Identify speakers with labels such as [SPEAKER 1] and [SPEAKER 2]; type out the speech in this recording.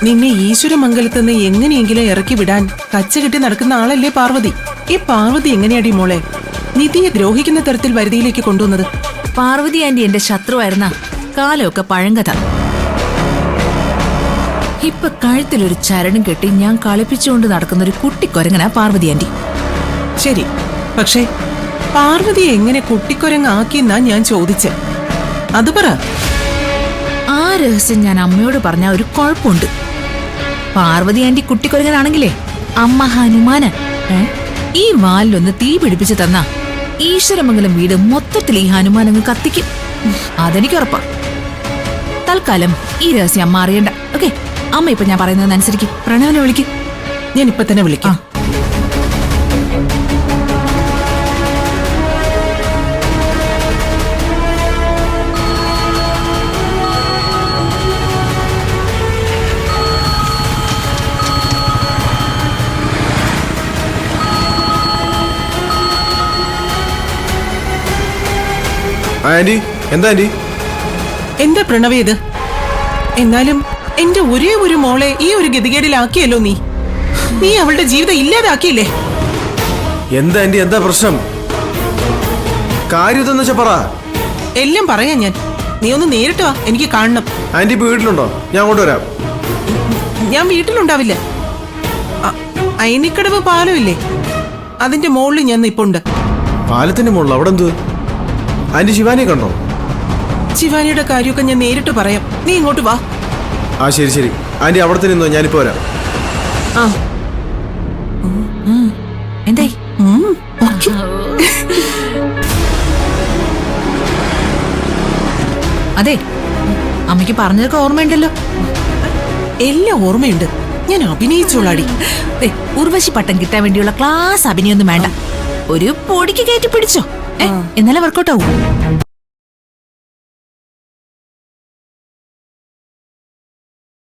[SPEAKER 1] നിന്നെ ഈശ്വരമംഗലത്ത് നിന്ന് എങ്ങനെയെങ്കിലും ഇറക്കി വിടാൻ കച്ചകെട്ടി നടക്കുന്ന ആളല്ലേ പാർവതി. ഈ പാർവതി എങ്ങനെയാടി മോളെ നിധിയെ ദ്രോഹിക്കുന്ന തരത്തിൽ വരുതിയിലേക്ക് കൊണ്ടുവന്നത്?
[SPEAKER 2] പാർവതി ആന്റി എന്റെ ശത്രുവായിരുന്ന കാലമൊക്കെ പഴങ്കഥ. ഇപ്പൊ കഴുത്തിലൊരു ചരടും കെട്ടി ഞാൻ കളിപ്പിച്ചുകൊണ്ട് നടക്കുന്ന ഒരു കുട്ടിക്കൊരങ്ങനാ പാർവതി ആന്റി.
[SPEAKER 1] ശരി, പക്ഷേ പാർവതിയെ എങ്ങനെ കുട്ടിക്കൊരങ്ങാക്കിയെന്നാ ഞാൻ ചോദിച്ചേ. അത് പറ.
[SPEAKER 2] ആ രഹസ്യം ഞാൻ അമ്മയോട് പറഞ്ഞ ഒരു കുഴപ്പമുണ്ട്. പാർവതി ആന്റി കുട്ടിക്കൊരങ്ങനാണെങ്കിലേ അമ്മ ഹനുമാന. ഈ വാലിലൊന്ന് തീ പിടിപ്പിച്ചു തന്ന ഈശ്വരമംഗലം വീട് മൊത്തത്തിൽ ഈ ഹനുമാൻ അങ്ങ് കത്തിക്കും. അതെനിക്ക് ഉറപ്പാ. തൽക്കാലം ഈ രഹസ്യം അമ്മ അറിയണ്ട. ഓക്കെ, അമ്മ ഇപ്പൊ ഞാൻ പറയുന്നതനുസരിക്ക് പ്രണവനെ വിളിക്കും.
[SPEAKER 1] ഞാൻ ഇപ്പൊ തന്നെ വിളിക്കാം.
[SPEAKER 3] ആന്റി, എന്താ ആന്റി?
[SPEAKER 1] എന്താ പ്രണവേ ഇത്? എന്നാലും എന്റെ ഒരേ ഒരു മോളെ ഈ ഒരു ഗതികേടിലാക്കിയല്ലോ നീ. നീ അവളുടെ ജീവിതം ഇല്ലാതാക്കിയില്ലേ?
[SPEAKER 3] എന്താ ആന്റി, എന്താ പ്രശ്നം? കാര്യം ഇതെന്ന് വെച്ചാ പറ.
[SPEAKER 1] എല്ലാം പറയാം ഞാൻ. നീ ഒന്ന് നേരിട്ട് വാ, എനിക്ക് കാണണം.
[SPEAKER 3] ആന്റി ഇപ്പൊ വീട്ടിലുണ്ടോ? ഞാൻ കൊണ്ടുവരാം.
[SPEAKER 1] ഞാൻ വീട്ടിലുണ്ടാവില്ല. അയനിക്കടവ് പാലമില്ലേ, അതിന്റെ മുകളിൽ ഞാൻ നിപ്പുണ്ട്.
[SPEAKER 3] പാലത്തിന്റെ മുകളിൽ അവിടെ എന്ത്? ആന്റി ശിവാനിയെ കണ്ടോ?
[SPEAKER 1] ശിവാനിയുടെ കാര്യമൊക്കെ ഞാൻ നേരിട്ട് പറയാം. നീ ഇങ്ങോട്ട് വാ.
[SPEAKER 3] ആ ശരി ശരി ആന്റി, അവിടെ തന്നെ നിന്നോ, ഞാനിപ്പോ വരാം.
[SPEAKER 1] ആ
[SPEAKER 2] എന്തായി? അതെ, അമ്മയ്ക്ക് പറഞ്ഞതൊക്കെ ഓർമ്മയുണ്ടല്ലോ.
[SPEAKER 1] എല്ലാം ഓർമ്മയുണ്ട്. ഞാൻ അഭിനയിച്ചോളാടി.
[SPEAKER 2] ഉർവശി പട്ടം കിട്ടാൻ വേണ്ടിയുള്ള ക്ലാസ് അഭിനയൊന്നും വേണ്ട. ഒരു പൊടിക്ക് കയറ്റി പിടിച്ചോ, എന്നാലേ വർക്കൗട്ട് ആവും.